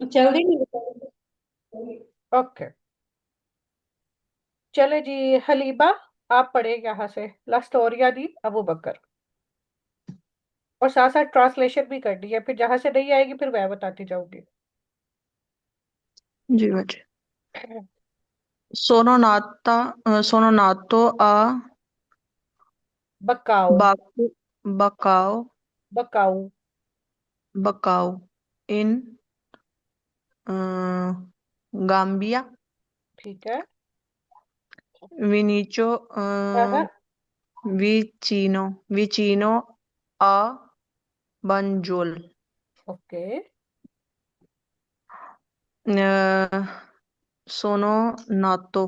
जल्दी नहीं बताऊंगी। ओके। चले जी। हलीबा, आप पढ़े यहाँ से ला स्टोरिया दी अबू बकर, और साथ साथ ट्रांसलेशन भी करनी है, फिर जहां से नहीं आएगी फिर मैं बताती जाऊंगी। जी बच्चे। सोनो नाता, सोनो नातो आ बकाओ। बाकू बकाओ बकाऊ। बकाओ इन गाम्बिया ठीक है। विनीचो हाँ हाँ। विचीनो विचीनो आ बंजुल ओके। सोनो नातो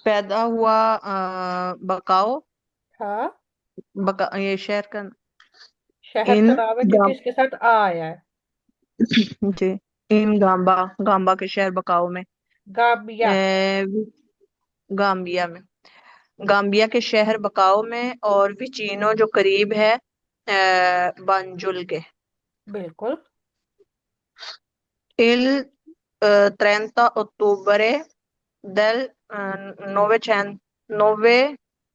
पैदा हुआ बकाओ हाँ। ये शहर का शहर इन का नाम है क्योंकि गाम इसके साथ आ आया है। जी इन गांबा गांबा के शहर बकाओ में गाम्बिया। गाम्बिया में गाम्बिया के शहर बकाओ में और विचिनो जो करीब है बांजुल के बिल्कुल। il 30 ottobre del किसको?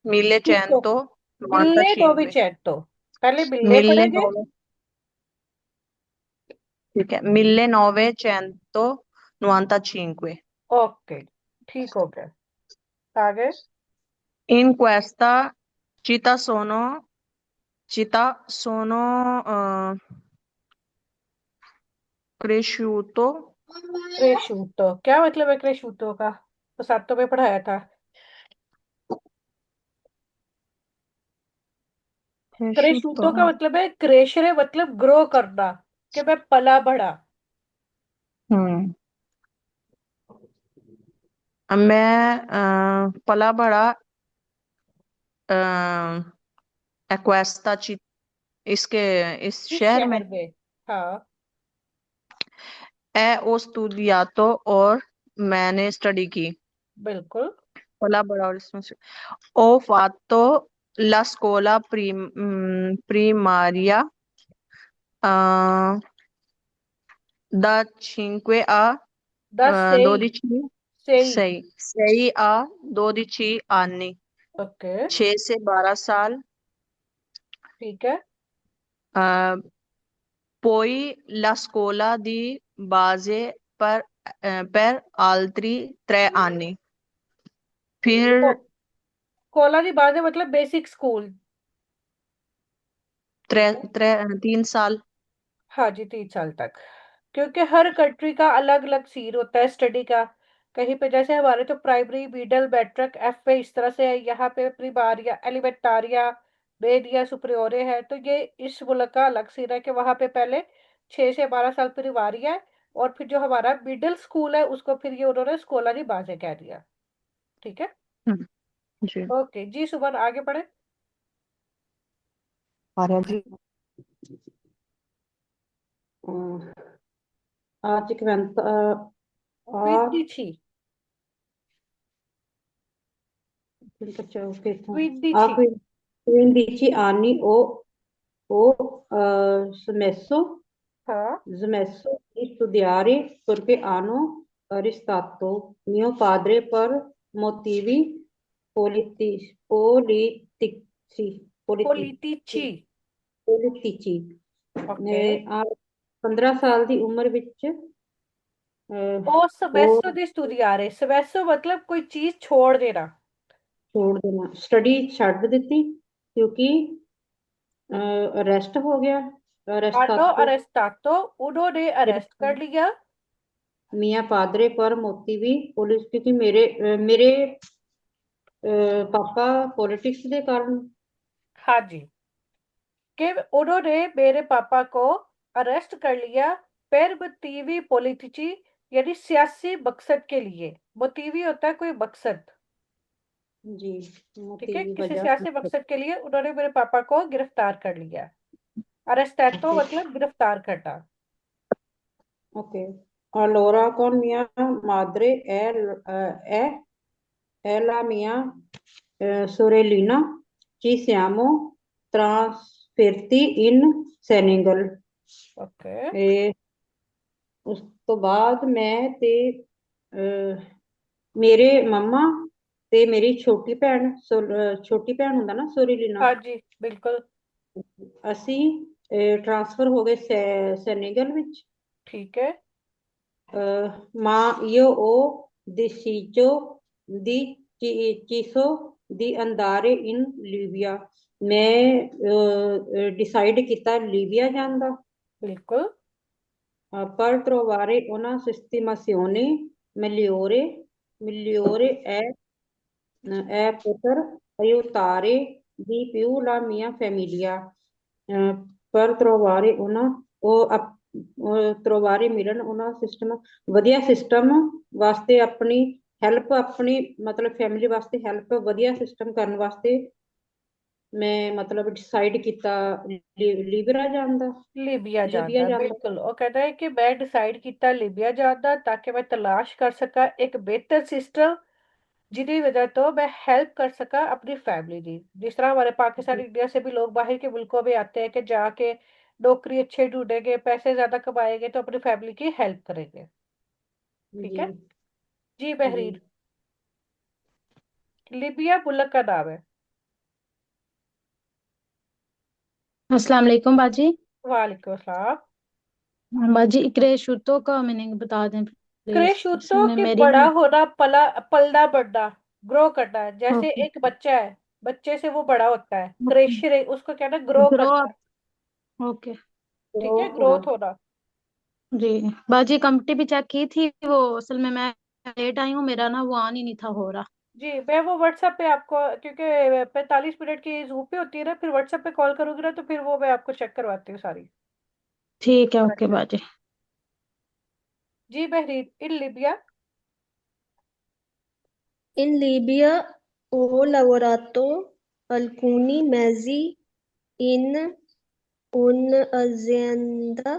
बिल्ले 995 नोविचेंतो। पहले बिल्ले mille पढ़ेंगे। nove ठीक है 1995 ओके, ठीक हो गया। आगे। in questa città sono cresciuto क्रेशूतो क्या मतलब है? क्रेशूतो का तो सातों में पढ़ाया था। cresciuto क्रेशूतो का मतलब है क्रेशरे, मतलब ग्रो करना, कि मैं पला बढ़ा। हम्म मैं पला बड़ा एक्वेस्टा इसके इस इस शहर में शहर में। हाँ। ओ स्टूडियातो और मैंने स्टडी की बिल्कुल। पला बड़ा और इसमें से ओ फातो ला स्कोला primaria दा cinque a 10 12 से ही। 6 a 12 anni ओके। 6 से 12 साल ठीक है। uh, poi la scuola di base per altri 3 anni को, फिर कोला की बात है मतलब बेसिक स्कूल। त्रै त्रै 3 साल हाँ जी, 3 साल तक। क्योंकि हर कंट्री का अलग अलग सीन होता है स्टडी का। कहीं पे जैसे हमारे तो primary, middle, matric, F A इस तरह से है, यहाँ पे प्रिमारिया, एलिमेंटारिया, मेडिया, सुपरियोरे है। तो ये इस मुल्क का अलग सीन है कि वहाँ पे पहले 6 से 12 साल प्रिमारिया है, और फिर जो हमारा मिडिल स्कूल है उसको फिर ये उन्होंने स्कोला दी बाजे कह दिया। ठीक है। हम्म, जी ओके जी, सुमन आगे बढ़े। Arya ji Praticamente a 26। 26। 15 anni ho हाँ। smesso di studiare perché hanno arrestato mio padre per motivi पोलिटिची। politici okay. आ 15 साल ਦੀ ਉਮਰ ਵਿੱਚ ओ ਉਹ सवेसो दी studiare, सवेसो मतलब कोई चीज छोड़ देना। ਛੋੜ ਦੇਣਾ ਸਟੱਡੀ ਛੱਡ ਦਿੱਤੀ ਕਿਉਂਕਿ अरेस्ट हो गया आनो अरेस्तातो अरेस्टातो, उन्होंने अरेस्ट कर लिया। मियाँ पादरे पर मोती भी पुलिस क्योंकि मेरे पापा पॉलिटिक्स के कारण हाँ जी। कि उन्होंने मेरे पापा को अरेस्ट कर लिया, पर मोतीवी पॉलिटिची, यानी सियासी मकसद के लिए। मोतीवी होता है कोई मकसद। जी ठीक है, मोतीवी किसी वजह सियासी मकसद के लिए उन्होंने मेरे पापा को गिरफ्तार कर लिया। अरेस्टेटो ओके मतलब गिरफ्तार करना। Okay allora con mia madre e la mia sorellina ci siamo trasferiti in Senegal okay. e ਉਸ ਤੋਂ ਬਾਅਦ ਮੈਂ ਤੇ ਮੇਰੇ ਮੰਮਾ ਤੇ ਮੇਰੀ ਛੋਟੀ ਭੈਣ ਹੁੰਦਾ ਨਾ ਸੋਰੀਲੀਨਾ, हाँ जी बिल्कुल। ਅਸੀਂ ਟਰਾਂਸਫਰ ਹੋ ਗਏ ਸੈਨੇਗਲ ਵਿੱਚ। ठीक है। Ma io ho deciso deciso di andare in Libia। ਮੈਂ ਡਿਸਾਈਡ ਕੀਤਾ ਲੀਬੀਆ ਜਾਣ ਦਾ। बिल्कुल। Per trovare una sistemazione migliore è poter aiutare di più la mia famiglia। per trovare una ਉਹ trovare ਮਿਲਣ ਉਹਨਾਂ ਸਿਸਟਮ, ਵਧੀਆ ਸਿਸਟਮ ਵਾਸਤੇ ਆਪਣੀ ਹੈਲਪ, ਆਪਣੀ ਮਤਲਬ ਫੈਮਿਲੀ ਵਾਸਤੇ ਹੈਲਪ, ਵਧੀਆ ਸਿਸਟਮ ਕਰਨ ਵਾਸਤੇ ਮੈਂ ਮਤਲਬ ਡਿਸਾਈਡ ਕੀਤਾ ਲੀਬੀਆ ਜਾਣ ਦਾ। ਲੀਬੀਆ ਲੀਬੀਆ ਜਾਂਦਾ ਜਾਣ ਦਾ। ਬਿਲਕੁਲ। ਉਹ ਕਹਿੰਦਾ ਹੈ ਕਿ ਮੈਂ ਡਿਸਾਈਡ ਕੀਤਾ ਲੀਬੀਆ ਜਾਂਦਾ ਤਾਂ ਕਿ ਮੈਂ ਤਲਾਸ਼ ਕਰ ਸਕਾਂ ਇੱਕ ਬਿਹਤਰ ਸਿਸਟਮ जिसकी वजह तो मैं हेल्प कर सका अपनी फैमिली की। जिस तरह हमारे पाकिस्तान इंडिया से भी लोग बाहर के मुल्कों में आते हैं कि जाके नौकरी अच्छे ढूंढेंगे, पैसे ज्यादा कमाएंगे तो अपनी फैमिली की हेल्प करेंगे। ठीक जी है जी। जी। बहरीन लीबिया मुल्क का नाम है। अस्सलाम वालेकुम बाजी। वालेकुम अस्सलाम। बाजी इकरे का मीनिंग बता दें प्लीज, क्रेशुतो इसमें के मेरी बड़ा ना। होना, पलना बढ़ना, ग्रो करना। जैसे ओके। एक बच्चा है, बच्चे से वो बड़ा होता है, क्रेशर उसको कहना ग्रो ग्रो करना है। अप। ओके। ठीक है, ग्रोथ होना। ग्रोथ होना। जी। बाजी कमिटी भी चेक की थी, वो असल में मैं लेट आई हूँ, मेरा ना वो ऑन ही नहीं था हो रहा। जी मैं वो व्हाट्सएप पे आपको, क्योंकि 45 मिनट की जूम पे होती है ना, फिर व्हाट्सएप पे कॉल करूंगी ना तो फिर वो मैं आपको चेक करवाती हूँ सारी। ठीक है, ओके करेक्शन। बाजी। जी बहरीन इन लिबिया। In Libia ho lavorato alcuni mesi in un'azienda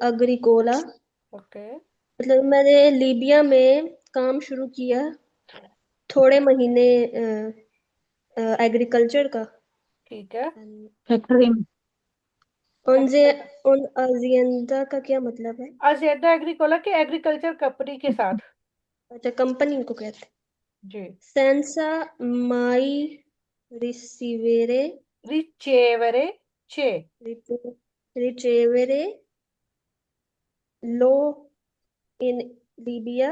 agricola। Okay. मतलब मैंने लीबिया में काम शुरू किया थोड़े महीने एग्रीकल्चर का। ठीक है। फैक्ट्री में। उनसे एग्रीकल्चर, उन अजिएंदा का क्या मतलब है? अजेंडा एग्रीकोला के एग्रीकल्चर कंपनी के साथ। अच्छा, कंपनी को कहते हैं। जी। सेंसा माई रिसीवेरे रिचेवरे चे। रिचेवेरे लो इन लीबिया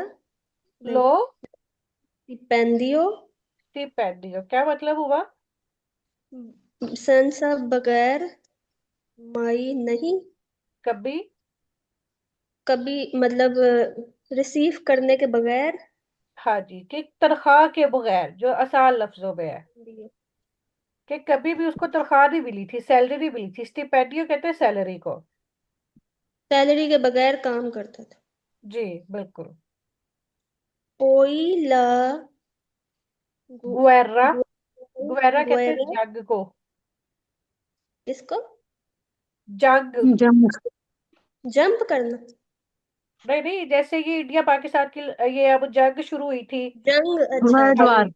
लो स्टिपेंडियो स्टिपेंडियो क्या मतलब हुआ? सेंसा बगैर माई नहीं कभी। कभी, मतलब रिसीव करने के बगैर हाँ जी, कि तनख्वाह के बगैर, जो आसान लफ्जों में है दिए। कि कभी भी उसको तनख्वाह नहीं मिली थी, सैलरी नहीं मिली थी। स्टिपेंडियो कहते हैं सैलरी को। सैलरी के बगैर काम करता था। जी बिल्कुल। कोई ला गु, गुएरा, गु, गुएरा कहते हैं गुएरा जंग को। इसको जंग। जंग। जंप करना। नहीं नहीं, जैसे ये इंडिया पाकिस्तान की ये अब जंग शुरू हुई थी। जंग, अच्छा वर्ल्ड हाँ अच्छा। वार। जी,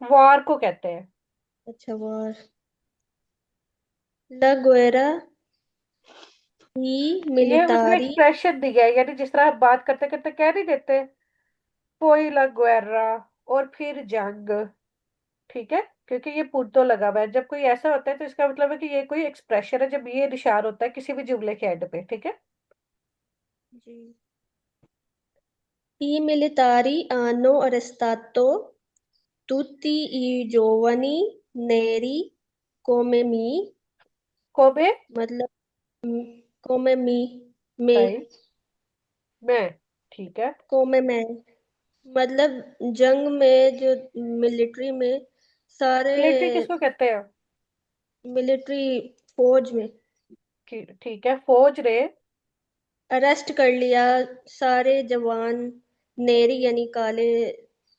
वॉर को कहते हैं। अच्छा, वार। ला गुएरा ही ये उसने मिलितारी। एक्सप्रेशन दिया है, यानी जिस तरह आप बात करते करते कह नहीं देते कोई ला गुएरा और फिर जंग। ठीक है, क्योंकि ये पुंतो लगा हुआ है। जब कोई ऐसा होता है तो इसका मतलब है कि ये कोई एक्सप्रेशन है, जब ये निशान होता है किसी भी जुमले के एंड पे। ठीक है। जी। I militari hanno arrestato tutti i giovani neri come me। Kobe. मतलब come me में सही। मैं। ठीक है। come मैं, मतलब जंग में जो मिलिट्री में सारे मिलिट्री किसको कहते हैं? मिलिट्री फौज में ठीक है, फौज रे। अरेस्ट कर लिया सारे जवान नेरी यानी काले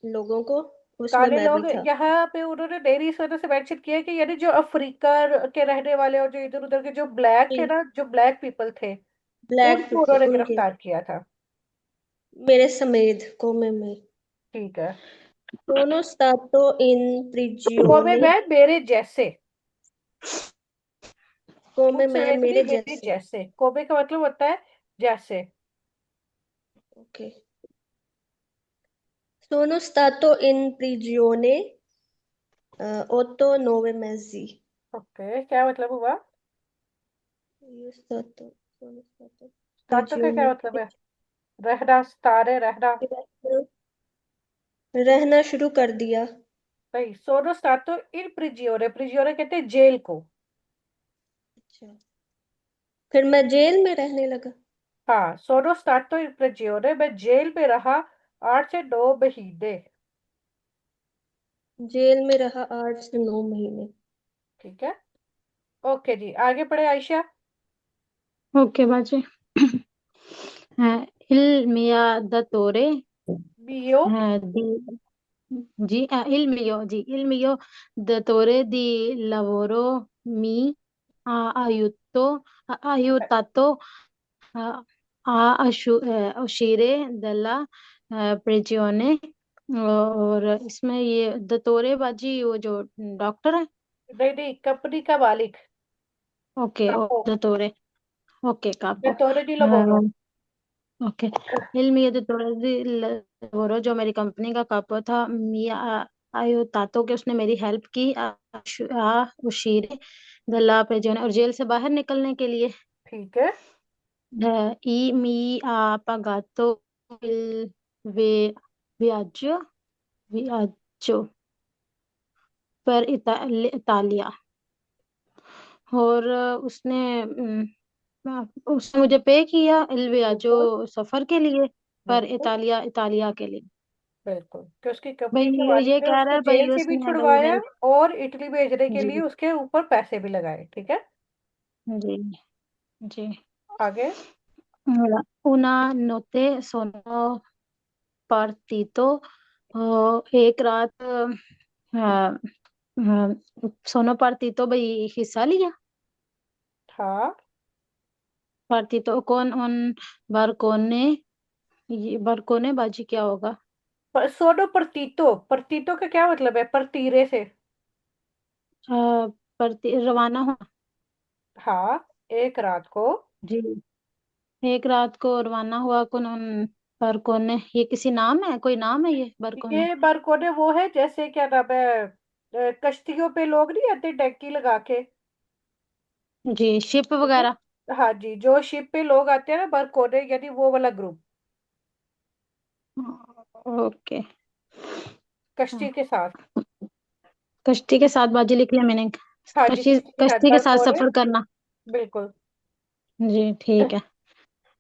लोगों को। उसमें काले मैं भी लोग था। यहाँ पे उन्होंने डेयरी इस वजह से मेंशन किया है कि यानी जो अफ्रीका के रहने वाले और जो इधर उधर के जो ब्लैक है जी, ना, जो ब्लैक पीपल थे, ब्लैक उनको पीपल उन्होंने उनके गिरफ्तार किया था। मेरे समेत कोमे में। ठीक है। Sono stato in Kobe prigione में मेरे जैसे। come मुझसे मैं बेहतरी मेरे मेरे जैसे। जैसे, कोबे का मतलब होता है जैसे। Okay. Sono stato in prigione 8 9 mesi. Okay, क्या मतलब हुआ? Sono stato स्टार्टो का क्या prigione मतलब है? रहना, स्तारे रहना। रहना शुरू कर दिया। भाई सोनो स्टार्टो इन प्रिजियोरे, प्रिजियोरे कहते हैं जेल को। अच्छा, फिर मैं जेल में रहने लगा। हाँ, सोनो स्टार्टो इन प्रिजियोरे, मैं जेल में रहा 8 से 9 महीने। जेल में रहा 8 से 9 महीने। ठीक है, ओके जी, आगे बढ़े आयशा। ओके बाजी। il mio datore बियो। di il mio datore di lavoro mi ha aiutato uscire dalla prigione। और इसमें ये दतोरे बाजी वो जो डॉक्टर है। नहीं नहीं, कंपनी का मालिक। ओके ओ कापो। दतोरे। ओके कापो। बेतौरे डी लवोरो। Okay. il mio datore di lavoro जो मेरी कंपनी का कापो था, मिया आयो तातो के उसने मेरी हेल्प की उशीरे दल्ला prigione और जेल से बाहर निकलने के लिए। ठीक है। I mi ha pagato il viaggio viaggio per Italia। और उसने मुझे पे किया il बिल्कुल viaggio सफर के लिए, पर बिल्कुल इतालिया इतालिया के लिए। बिल्कुल, कि उसकी भाई कंपनी के मालिक ये ने कह रहा उसको है जेल भाई से भी उसने भाई छुड़वाया मेरी। और इटली भेजने के जी लिए उसके ऊपर पैसे भी लगाए। ठीक है, जी जी। आगे। Allora, una notte sono partito, एक रात सोनो partito भाई हिस्सा लिया। हाँ, partito कौन उन बारकोने, ये बारकोने बाजी क्या होगा? सोनो प्रतीतो, प्रतीतो का क्या मतलब है? परतीरे से। रवाना हो। हाँ, एक रात को। जी, एक रात को रवाना हुआ कौन उन बारकोने, ये किसी नाम है, कोई नाम है ये बारकोने? ये बारकोने वो है जैसे क्या नाम है, कश्तियों पे लोग नहीं आते डंकी लगा के। जी शिप ठीक है, वगैरह। हाँ जी, जो शिप पे लोग आते हैं ना बारकोने, यानी वो वाला ग्रुप, ओके। कश्ती के साथ। कश्ती के साथ बाजी लिख लिया मैंने। हाँ जी, कश्ती कश्ती के साथ कश्ती के साथ बारकोने। सफर करना। बिल्कुल। जी ठीक है।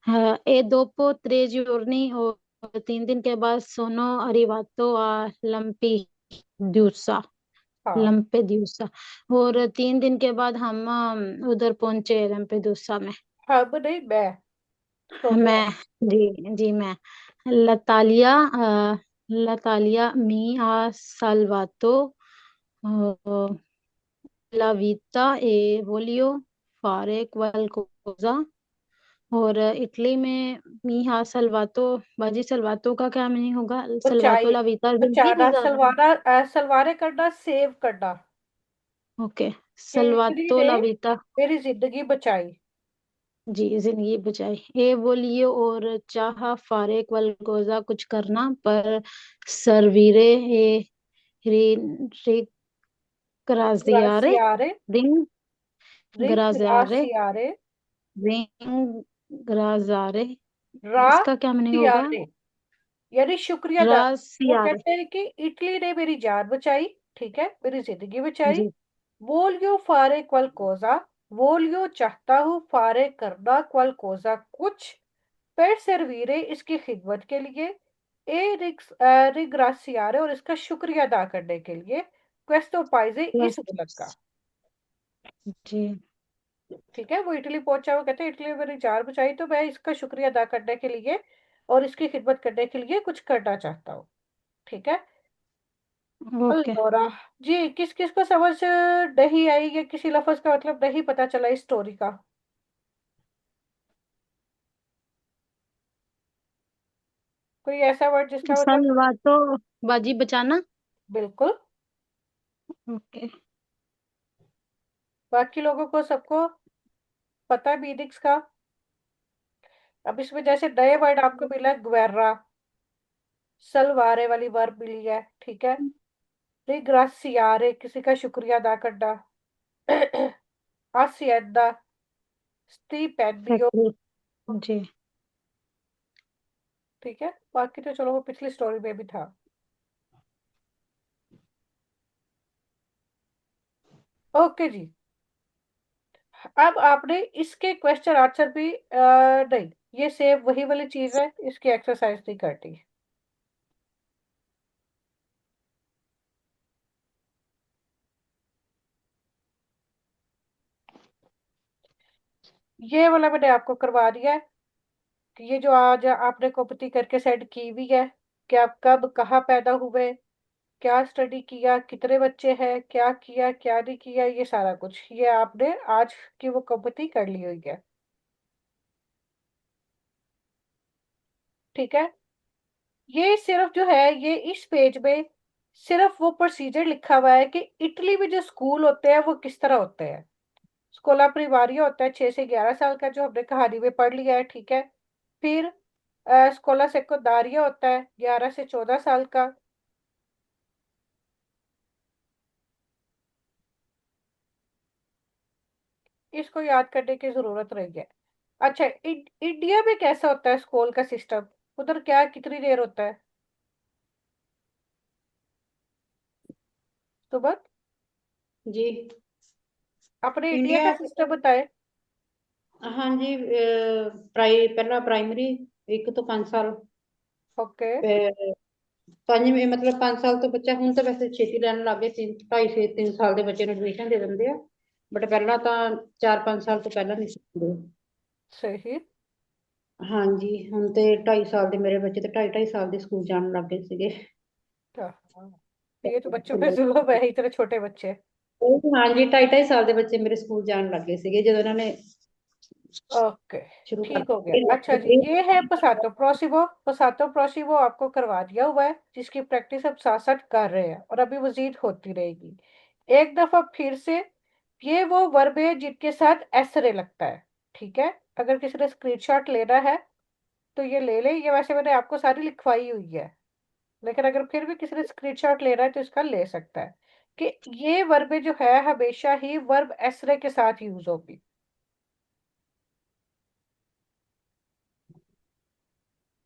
हाँ, ए दोपो 3 giorni और 3 दिन के बाद सोनो अरिवातो आ लंपी द्यूसा हाँ, लंपेदूसा। और 3 दिन के बाद हम उधर पहुंचे लंपेदूसा में। हम नहीं, मैं। सोनो है। मैं जी मैं लतालिया लतालिया मी आ साल्वातो ला वीता ए वोलियो फारे क्वालकोजा। और इटली में मीहा सलवातो बाजी सलवातो का क्या मीनिंग होगा? सलवातो बचाई, ला वीता जिंदगी बचाना, गुजारना। सलवाना, सलवारे करना, सेव करना। ओके। कि इटली सलवातो ने ला वीता। मेरी जिंदगी बचाई। जी जिंदगी बचाई। ए बोलियो और चाह फारे क्वालकोजा कुछ करना पर सरवीरे ए री री ग्राजियारे ग्रासियारे, रिंग रिंग ग्राजियारे ग्रासियारे, रिंग ग्राजारे। रा इसका क्या मीनिंग होगा? सियारे, यानी शुक्रिया अदा। वो ग्रासियारे। कहते हैं कि इटली ने मेरी जान बचाई, ठीक है, मेरी जिंदगी बचाई। जी वोल्यो फारे क्वल कोजा, वोल्यो चाहता हूँ, फारे करना, क्वल कोजा कुछ, पेट सर्वीरे इसकी खिदमत के लिए, ए रिग्रासियारे और इसका शुक्रिया अदा करने के लिए, क्वेस्टो पाइजे इस मुल्क का। जी ठीक है, वो इटली पहुंचा, वो कहते हैं इटली में मेरी जान बचाई तो मैं इसका शुक्रिया अदा करने के लिए और इसकी खिदमत करने के लिए कुछ करना चाहता हूँ। ठीक है। ओके। अल्लाह जी, किस किस को समझ नहीं आई या किसी लफ्ज का मतलब नहीं पता चला इस स्टोरी का? कोई ऐसा वर्ड जिसका मतलब? सलवातो बाजी बचाना। बिल्कुल। ओके। बाकी लोगों को सबको? पता है मीनिंग्स का? अब इसमें जैसे नए वर्ड आपको मिला है, ग्वेरा, सलवारे वाली वर्ब मिली है, ठीक है। रिग्रासियारे, किसी का शुक्रिया अदा करना। हासिएंदा, स्टिपेंडियो, फैक्ट्री। जी। ठीक है। बाकी तो चलो वो पिछली स्टोरी में भी था। ओके जी। अब आपने इसके क्वेश्चन आंसर भी नहीं, ये सेम वही वाली चीज है, इसकी एक्सरसाइज नहीं करनी। ये वाला मैंने आपको करवा दिया है कि ये जो आज आपने कॉपी करके सेंड की हुई है कि आप कब कहाँ पैदा हुए, क्या स्टडी किया, कितने बच्चे हैं, क्या किया क्या नहीं किया, ये सारा कुछ ये आपने आज की वो कॉपी कर ली हुई है, ठीक है। ये सिर्फ जो है ये इस पेज में सिर्फ वो प्रोसीजर लिखा हुआ है कि इटली में जो स्कूल होते हैं वो किस तरह होते हैं। स्कूला प्रिमारिया होता है 6 से 11 साल का, जो हमने कहानी में पढ़ लिया है, ठीक है। फिर स्कूला सेकोंडारिया होता है 11 से 14 साल का। इसको याद करने की जरूरत नहीं है। अच्छा, इंडिया में कैसा होता है स्कूल का सिस्टम? उधर क्या कितनी देर होता है सुबह? जी। अपने इंडिया इंडिया, का सिस्टम बताए। हाँ जी, पहला प्राइमरी 1 ਤੋਂ 5 ਸਾਲ, ओके। फिर ਪੰਜਵੀਂ मतलब 5 ਸਾਲ ਤੋਂ ਬੱਚਾ, ਹੁਣ ਤਾਂ ਵੈਸੇ ਛੇਤੀ ਲੈਣ ਲੱਗ ਗਏ, 2.5 3 ਸਾਲ ਦੇ ਬੱਚੇ ਨੂੰ ਐਡਮਿਸ਼ਨ ਦੇ ਦਿੰਦੇ ਆ, ਬਟ ਪਹਿਲਾਂ ਤਾਂ 4 5 ਸਾਲ ਤੋਂ ਪਹਿਲਾਂ ਨਹੀਂ ਸੀ ਦਿੰਦੇ। सही। ਹਾਂਜੀ, ਹੁਣ ਤੇ 2.5 ਸਾਲ ਦੇ ਮੇਰੇ ਬੱਚੇ ਤੇ 2.5 2.5 ਸਾਲ ਦੇ ਸਕੂਲ जान लग गए ਸੀਗੇ। हाँ, ये तो बच्चों पे जुल्म है, इतने छोटे बच्चे। ਹਾਂਜੀ, 2.5 2.5 ਸਾਲ ਦੇ ਬੱਚੇ ਮੇਰੇ ਸਕੂਲ ਜਾਣ ਲੱਗ ਗਏ ਸੀਗੇ ਜਦੋਂ ਇਹਨਾਂ ने ओके, शुरू कर ठीक हो गया। अच्छा जी, ये है पसातो प्रोसिवो। पसातो प्रोसिवो आपको करवा दिया हुआ है, जिसकी प्रैक्टिस अब साथ साथ कर रहे हैं और अभी मजीद होती रहेगी। एक दफा फिर से, ये वो वर्ब है जिनके साथ एसरे लगता है, ठीक है। अगर किसी ने स्क्रीनशॉट लेना है तो ये ले ले, ये वैसे मैंने आपको सारी लिखवाई हुई है, लेकिन अगर फिर भी किसी ने स्क्रीनशॉट लेना है तो इसका ले सकता है कि ये वर्ब जो है हमेशा ही वर्ब एसरे के साथ यूज होगी।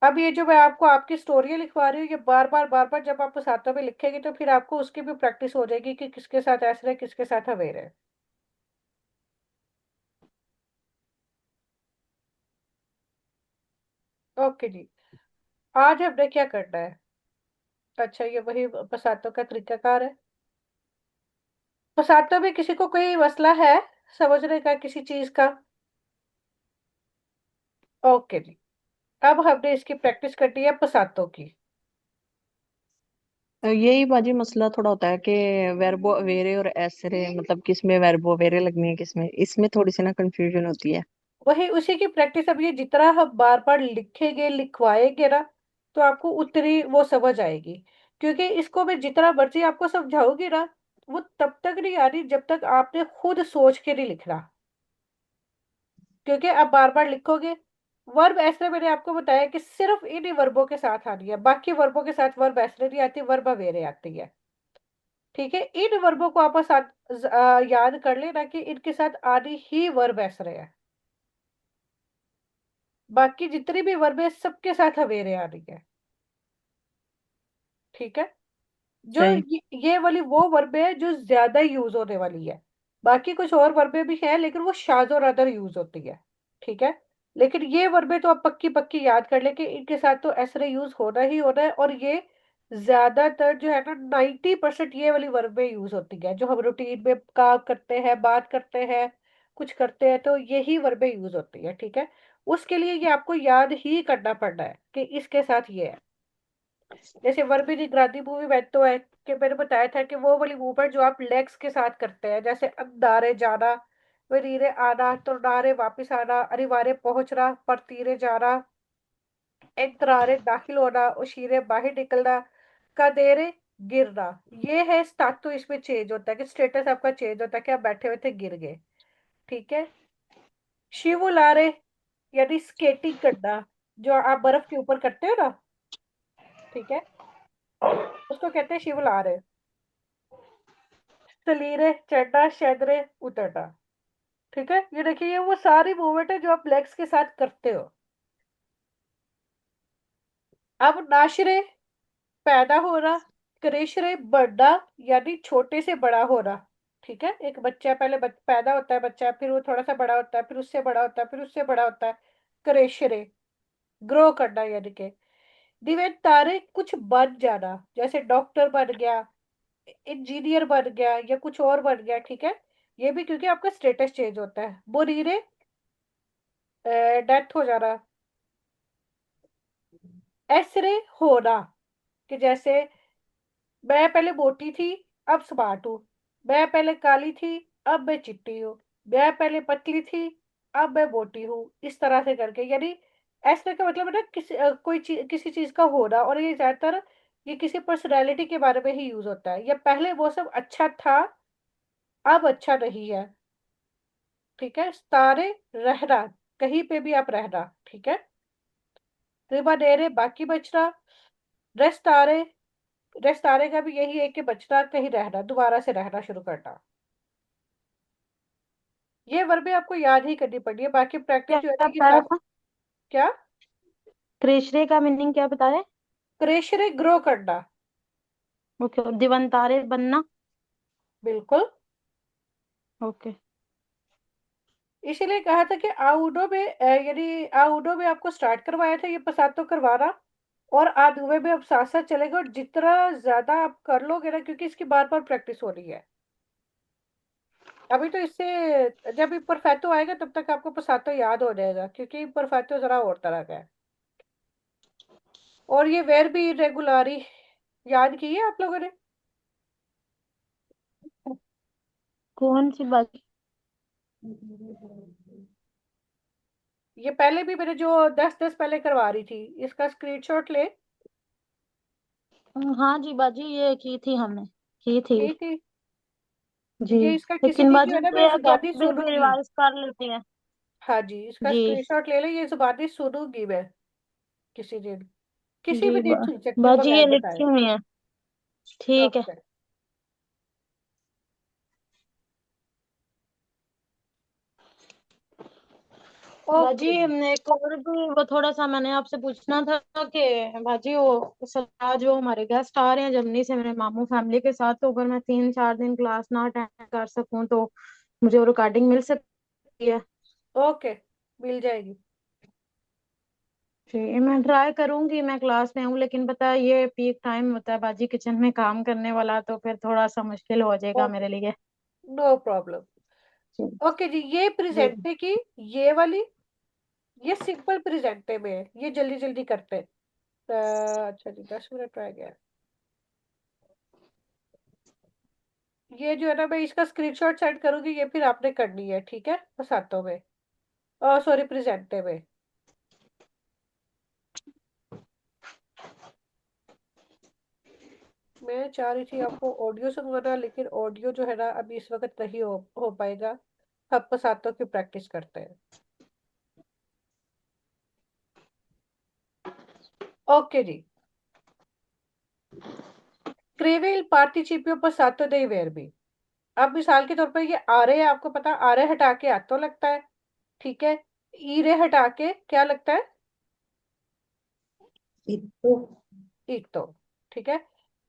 अब ये जो मैं आपको आपकी स्टोरी लिखवा रही हूँ, ये बार बार जब आप साथों में लिखेंगे तो फिर आपको उसकी भी प्रैक्टिस हो जाएगी कि किसके साथ ऐसे है किसके साथ अवेयर है। ओके जी। आज हमने क्या करना है? अच्छा, ये वही पसातों का तरीकाकार है। पसातों में किसी को कोई मसला है समझने का किसी चीज का? ओके जी। अब हमने इसकी प्रैक्टिस करनी है पसातों की। यही बाजी मसला थोड़ा होता है कि वेर्बो अवेरे और एसरे, मतलब किस में वेर्बो अवेरे लगनी है किस में, इसमें थोड़ी सी ना कंफ्यूजन होती है। वही उसी की प्रैक्टिस। अब ये जितना हम बार बार लिखेंगे लिखवाएंगे ना, तो आपको उतनी वो समझ आएगी। क्योंकि इसको मैं जितना मर्जी आपको समझाऊंगी ना, वो तब तक नहीं आ रही जब तक आपने खुद सोच के नहीं लिखना। क्योंकि आप बार बार लिखोगे। वर्ब ऐसे मैंने आपको बताया कि सिर्फ इन्हीं वर्बों के साथ आनी है, बाकी वर्बों के साथ वर्ब ऐसे नहीं आती, वर्ब अवेरे आती है, ठीक है। इन वर्बों को आप याद कर लेना कि इनके साथ आनी ही वर्ब ऐसे है। बाकी जितनी भी वर्ब है सबके साथ अवेरे आ रही है, ठीक है। जो सही। ये वाली वो वर्ब है जो ज्यादा यूज होने वाली है। बाकी कुछ और वर्बें भी हैं लेकिन वो शाज़ और अदर यूज होती है, ठीक है। लेकिन ये वर्बें तो आप पक्की पक्की याद कर ले कि इनके साथ तो ऐसे यूज होना ही होना है। और ये ज्यादातर जो है ना 90% ये वाली वर्बें यूज होती है, जो हम रूटीन में काम करते हैं, बात करते हैं, कुछ करते हैं, तो यही वर्बें यूज होती है, ठीक है। उसके लिए ये आपको याद ही करना पड़ना है कि इसके साथ ये है। जैसे वर्बी निगरानी मूवी में तो है कि मैंने बताया था कि वो वाली मूवमेंट जो आप लेग्स के साथ करते हैं, जैसे अंधारे जाना, वरीरे आना, तुरनारे वापिस आना, अनिवार्य पहुंचना, परतीरे जाना, इंतरारे दाखिल होना, उशीरे बाहर निकलना, कदेरे गिरना। ये है स्टार्ट, तो इसमें चेंज होता है कि स्टेटस आपका चेंज होता है कि आप बैठे हुए थे गिर गए, ठीक है। शिवुलारे यानी स्केटिंग करना, जो आप बर्फ के ऊपर करते हो ना, ठीक है, उसको कहते हैं शिवुलारे। सलीरे चढ़ना, शैदरे उतरना। ठीक है, ये देखिए, ये वो सारी मूवमेंट है जो आप लेग्स के साथ करते हो। अब नाशरे पैदा होना, क्रेशरे बढ़ना यानी छोटे से बड़ा होना। ठीक है, एक बच्चा पहले पैदा होता है बच्चा, फिर वो थोड़ा सा बड़ा होता है, फिर उससे बड़ा होता है, फिर उससे बड़ा होता है। क्रेशरे ग्रो करना यानी कि। दिवेंतारे कुछ बन जाना, जैसे डॉक्टर बन गया, इंजीनियर बन गया, या कुछ और बन गया। ठीक है, ये भी क्योंकि आपका स्टेटस चेंज होता है। बोरीरे डेथ हो जाना। ऐसरे होना, कि जैसे मैं पहले मोटी थी, अब स्मार्ट हूँ। मैं पहले काली थी, अब मैं चिट्टी हूँ। मैं पहले पतली थी, अब मैं मोटी हूँ। इस तरह से करके, यानी ऐसे का मतलब है ना, कोई चीज, किसी चीज का होना। और ये ज्यादातर ये किसी पर्सनैलिटी के बारे में ही यूज होता है। या पहले वो सब अच्छा था, अब अच्छा नहीं है। ठीक है, तारे रहना, कहीं पे भी आप रहना। ठीक है, रिबानेरे बाकी बचना। रेस्टारे, रेस्टारे का भी यही है कि बचना, कहीं रहना, दोबारा से रहना शुरू करना। ये वर्बें आपको याद ही करनी पड़ी है, बाकी प्रैक्टिस क्या जो है ना, ये बताया साथ। था? क्या? क्रेशरे का मीनिंग क्या बताया? क्रेशरे ग्रो करना। ओके, और दिवंतारे बनना। बिल्कुल, ओके। इसीलिए कहा था कि आउडो में यानी आउडो में आपको स्टार्ट करवाया था ये पसातो करवाना, और आधुवे में अब साथ साथ चलेगा। और जितना ज्यादा आप कर लोगे ना, क्योंकि इसकी बार बार प्रैक्टिस हो रही है। अभी तो इससे जब परफेक्टो आएगा तब तक आपको पसातो याद हो जाएगा, क्योंकि परफेक्टो जरा और तरह का है। और ये वेर भी रेगुलारी याद की है आप लोगों ने? कौन सी बात? ये पहले भी मैंने जो 10-10 पहले करवा रही थी, इसका स्क्रीनशॉट ले। हाँ जी बाजी, ये की थी हमने, की थी। ठीक है, जी। ये इसका किसी लेकिन दिन जो बाजी है ना, मैं ये है कि जुबानी अभी भी सुनूंगी। रिवाइज कर लेते हैं। हाँ जी, इसका जी। स्क्रीनशॉट ले लो, ये जुबानी सुनूंगी मैं किसी दिन। किसी जी भी दिन सुन सकती हो, बाजी बगैर ये बताए। लिखी हुई है। ठीक है। ओके। बाजी ओके जी। हमने एक और भी वो थोड़ा सा मैंने आपसे पूछना था कि बाजी वो सलाह जो हमारे गेस्ट आ रहे हैं जर्मनी से मेरे मामू फैमिली के साथ, तो अगर मैं 3-4 दिन क्लास ना अटेंड कर सकूं तो मुझे वो रिकॉर्डिंग मिल सकती है? ओके, मिल जाएगी। जी, मैं ट्राई करूंगी, मैं क्लास में हूँ लेकिन पता है ये पीक टाइम होता है बाजी किचन में काम करने वाला, तो फिर थोड़ा सा मुश्किल हो जाएगा ओके, मेरे लिए। No problem. जी। ओके जी, ये जी। प्रेजेंटे की, ये वाली, ये सिंपल प्रेजेंटे में है, ये जल्दी जल्दी करते हैं। अच्छा जी, 10 मिनट रह गया। ये जो है ना, मैं इसका स्क्रीनशॉट सेंड करूंगी, ये फिर आपने करनी है। ठीक है, पसातों में, सॉरी, प्रेजेंटे में। मैं चाह रही थी आपको ऑडियो सुनवाना, लेकिन ऑडियो जो है ना, अभी इस वक्त नहीं हो पाएगा। अब पसातों की प्रैक्टिस करते हैं। ओके जी। स्क्रीवे il participio passato dei verbi। अब मिसाल के तौर पर ये आरे है, आपको पता, आरे हटा के आतो लगता है। ठीक है, ईरे हटा के क्या लगता है? इतो इतो। ठीक है,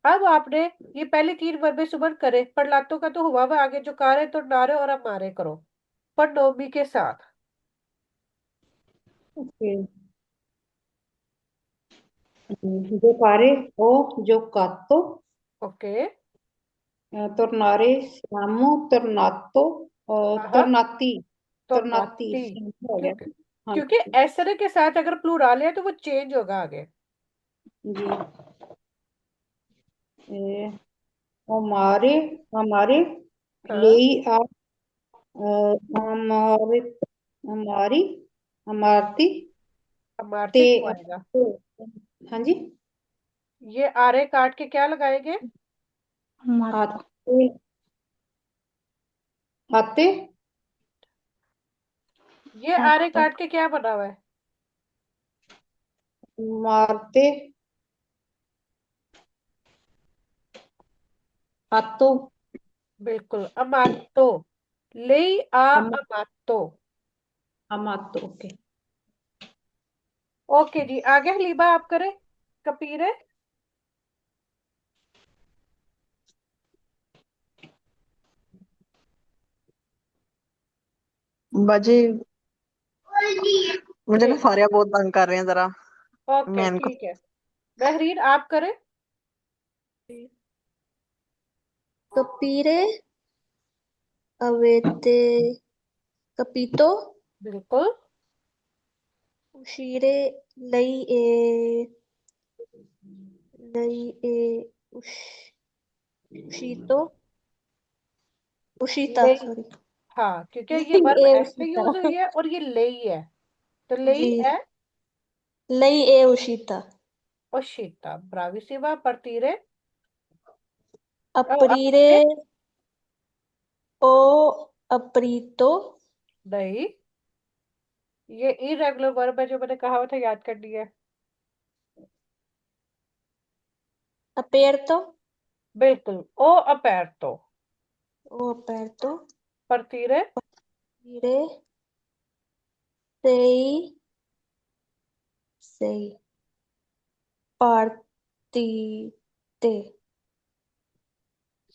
अब आपने ये पहले 3 वर्बे सुबह करे, पर लातों का तो हुआ आगे, जो कारे तो नारे और अब मारे करो, पर नोमी के साथ। Okay giocare o giocato, okay. tornare, siamo, tornato, हाँ, tornati, तो tornati, नाती, sempre हो गया। क्योंकि हाँ क्योंकि ऐसरे के साथ अगर प्लूराल है तो वो चेंज होगा आगे। जी। ए, हमारे हमारे हाँ, lei ha हमारे हमारी हमारी ते मारती क्यों आएगा? हाँ जी ये आरे काट के क्या लगाएंगे? मत। आते आते ये आरे हातो काट के क्या बना हुआ है? मारते, हाथों, बिल्कुल, अमातो। लेई आ हम अमातो। amato, okay. ओके जी, आगे हलीबा आप करें। कपीरे। बाजी, मुझे जी। ना फारिया बहुत तंग कर रहे हैं जरा। ओके मैं इनको ठीक है। बहरीन आप करें। Capire, avete capito? बिल्कुल। Uscire, lei è uscito, uscita, ले। sorry. हाँ, क्योंकि ये Lei वर्ब è ऐसे uscita. यूज हुई है और ये लेई है। तो लेई जी, है। lei è uscita. और शीता, ब्राविसिवा, पर्तीरे। Aprire, आपने। ho aprito. नहीं, ये इरेगुलर वर्ब है जो मैंने कहा हुआ था, याद कर लिया। Aperto, बिल्कुल, ओ अपेरतो। ho aperto. पर्तीरे। Dire, sei partite.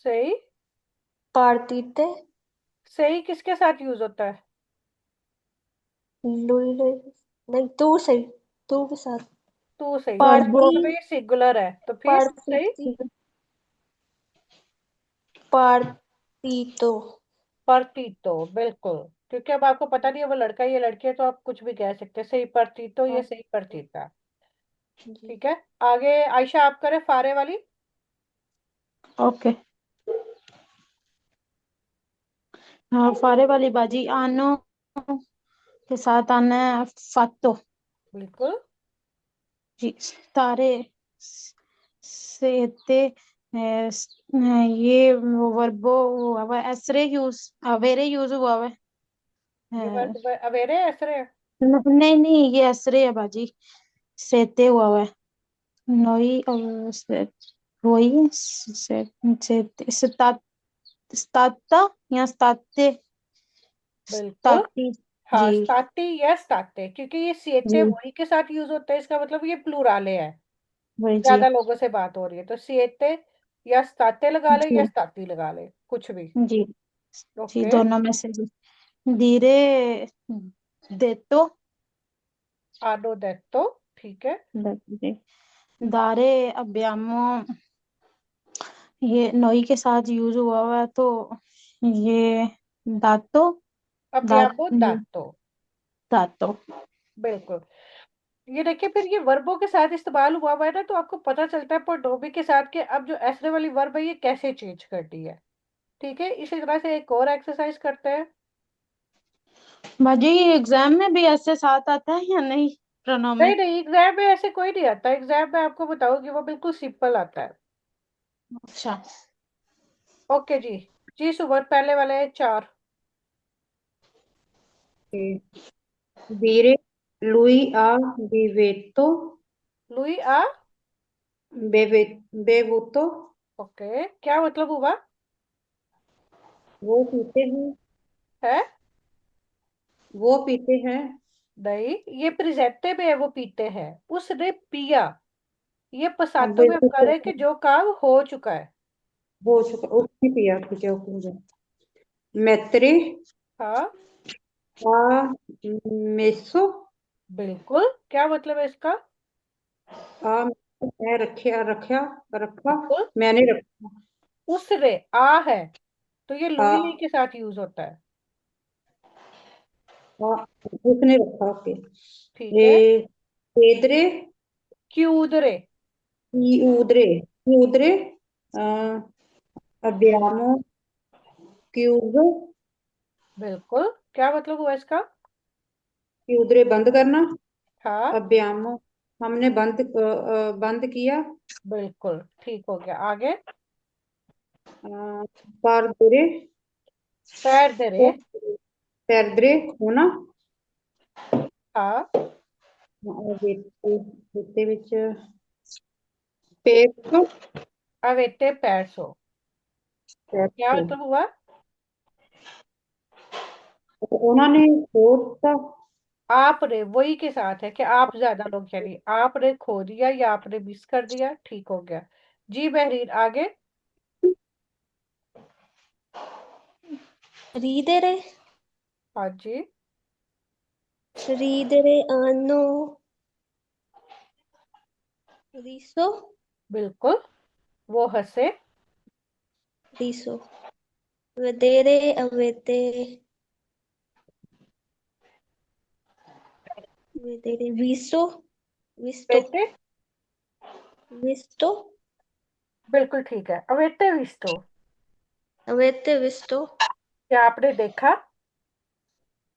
सही। Partite, सही किसके साथ यूज होता है? lui, नहीं तू सही, तू के साथ। तू सही, और वर्बो पार्टी, यहाँ पे ये सिंगुलर है तो फिर सही। पार्टी, पार्टीतो। पर्तीतो, बिल्कुल। क्योंकि अब आपको पता नहीं है वो लड़का है या लड़की है, तो आप कुछ भी कह सकते हैं। सही पर्तीतो, ये सही पर्तीता। जी, ठीक है। आगे आयशा आप करें फारे वाली। ओके। हाँ, फारे वाली बाजी, आनो के साथ आना है फातो। बिल्कुल। जी। तारे सेते ये वर्बो हुआ हुआ है, एसरे यूज अवेरे यूज हुआ हुआ ये है। वर्ब अवेरे ऐसरे है। नहीं नहीं, ये एसरे है बाजी, सेते हुआ हुआ है। नोई वही स्ताता या स्ताते, बिल्कुल। स्ताती। हाँ, जी स्ताती या स्ताते, क्योंकि ये जी, सिएचे वही के साथ यूज होता है, इसका मतलब ये प्लूराले है। वही जी ज्यादा लोगों से बात हो रही है तो सिएते या स्ताते लगा ले या जी स्ताती लगा ले, कुछ भी। जी जी, ओके। दोनों में से जी। धीरे देतो, आडो detto। ठीक है। जी। दारे अभ्यामो, ये नोई के साथ यूज हुआ हुआ है, तो ये दातो, दात abbiamo dato। दातो। बिल्कुल। ये देखिए, फिर ये वर्बों के साथ इस्तेमाल हुआ हुआ है ना, तो आपको पता चलता है प्रोनोमी के साथ कि अब जो एसरे वाली वर्ब है ये कैसे चेंज करती है। ठीक है, इसी तरह से एक और एक्सरसाइज करते हैं। बाजी, एग्जाम में भी ऐसे साथ आता है या नहीं नहीं प्रोनोमी? नहीं, एग्जाम में ऐसे कोई नहीं आता। एग्जाम में आपको बताऊंगी, वो बिल्कुल सिंपल आता है। अच्छा। ओके जी। जी सुबह पहले वाले चार। Dire, lui ha bevuto, लुई आ। bevuto, ओके, क्या मतलब हुआ? वो पीते हैं, है। वो पीते हैं। नहीं, ये प्रेजेंटे में है, वो पीते हैं। उसने पिया। ये अब पसातो में हम बेवकूफ करें कि जो काम हो चुका है। हो चुका, उसने पिया, ठीक है, ओके हो जाए। मैत्री, हाँ। आ मेसो, बिल्कुल, क्या मतलब है इसका? आ मैं रखा रखा रखा, बिल्कुल। मैंने रखा, उसने आ है, तो ये आ, लुई के साथ यूज होता है। आ उसने रखा, ओके। ठीक है। ए पेदरे, क्यूदरे। chiudere, chiudere, uh, abbiamo chiuso, बिल्कुल, क्या मतलब हुआ इसका? chiudere बंद करना, हाँ। abbiamo हमने बंद किया, बिल्कुल ठीक हो गया। आगे। perdere, पैर दे रे। perdere खोना, हाँ ਅਵੇਤੇ ਵਿੱਚ ਪੇਪਰ अवेते पैसो, क्या मतलब हुआ? ਉਹਨਾਂ ਨੇ ਖੋ ਦਿੱਤਾ आपने वही के साथ है कि आप ज्यादा लोग, यानी आपने खो दिया या आपने मिस कर दिया, ठीक हो गया। जी बहरीन आगे। ridere, हाँ जी, ridere hanno riso, बिल्कुल, वो हंसे। riso. Vedere, avete, vedere, visto, visto, बेटे, visto, बिल्कुल ठीक है, अवेते विस्तो, avete visto, क्या आपने देखा?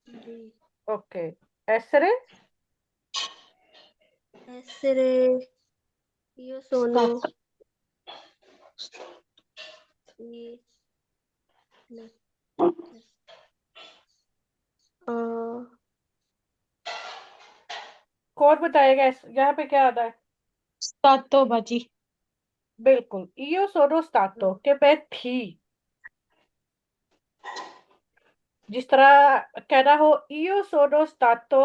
जी, okay, एसरे, essere, io sono, i- no, कौन बताएगा यहाँ पे क्या आता है? stato बाजी। बिल्कुल, इयो सोनो स्टातो, कि मैं थी। जिस तरह कहना हो इयो सोनो स्टातो,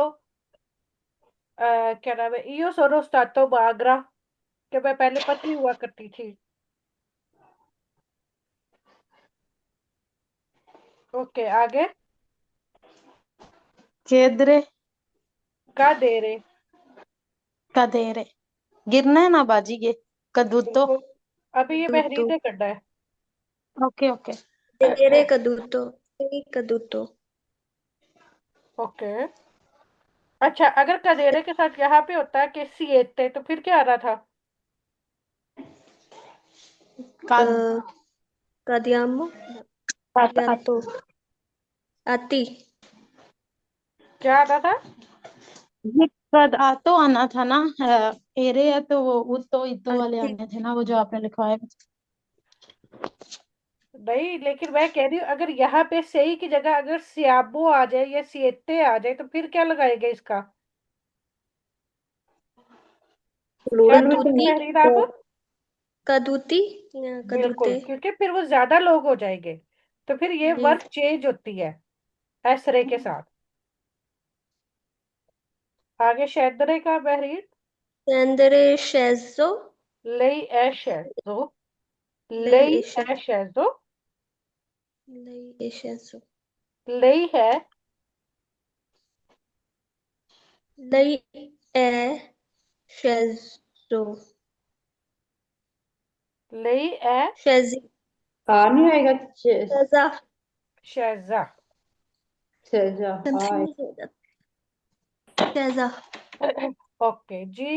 क्या नाम है, इयो सोनो स्टातो माग्रा, कि मैं पहले पतली हुआ करती थी। ओके आगे, केदरे का दे रे, कदेरे। गिरना है ना बाजी ये। कदूतो। बिल्कुल, अभी ये caduto, बहरीन ने करना है। Okay okay. vedere caduto, sei caduto, okay, अच्छा, अगर कदेरे के साथ यहाँ पे होता है कि सिएते, तो फिर क्या आ रहा था? काद cadiamo, gatto, atti, क्या आ रहा था? ये कद आ तो आना था ना। एरे है तो वो उतो इतो वाले atti, आने थे ना, वो जो आपने लिखवाए। नहीं, लेकिन मैं कह रही हूँ अगर यहाँ पे सही की जगह अगर सियाबो आ जाए या सिएते आ जाए, तो फिर क्या लगाएंगे इसका? क्या फ्लोरल बोलते में हैं caduti, बहरीन आप? caduti, बिल्कुल, cadute, क्योंकि फिर वो ज्यादा लोग हो जाएंगे, तो फिर ये जी, वर्क चेंज होती है एसरे के साथ। आगे शेदरे का बहरीन, scendere, sceso, लई ए शेजो, lei लई è ए sceso, शेजो, lei è sceso, लई है, lei è sceso, लई ए scesi, ਆ ਨਹੀਂ ਆਏਗਾ scesa, शेजा। ਸਹਿਜਾ ਆ scesa, ओके जी।